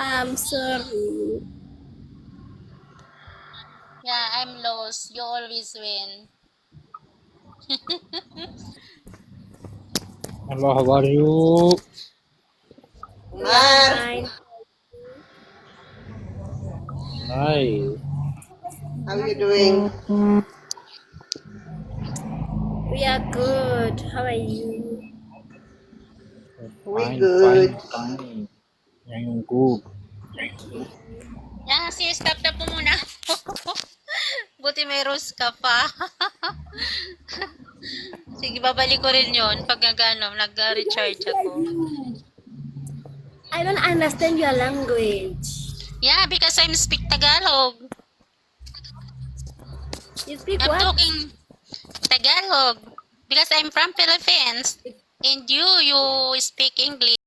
I'm sorry. Yeah, I'm lost. You always win. Hello, how are you? We are Mar, fine. Nice. how you doing? We are good. How are you? We Fine, fine, good. fine. Yang good. Okay. Yeah, sis, stop na po muna. Buti may rose ka pa. Sige, babalik ko rin yon pag nag-recharge ako. I don't understand your language. Yeah, because I'm speak Tagalog. You speak I'm what? talking Tagalog because I'm from Philippines. And you speak English.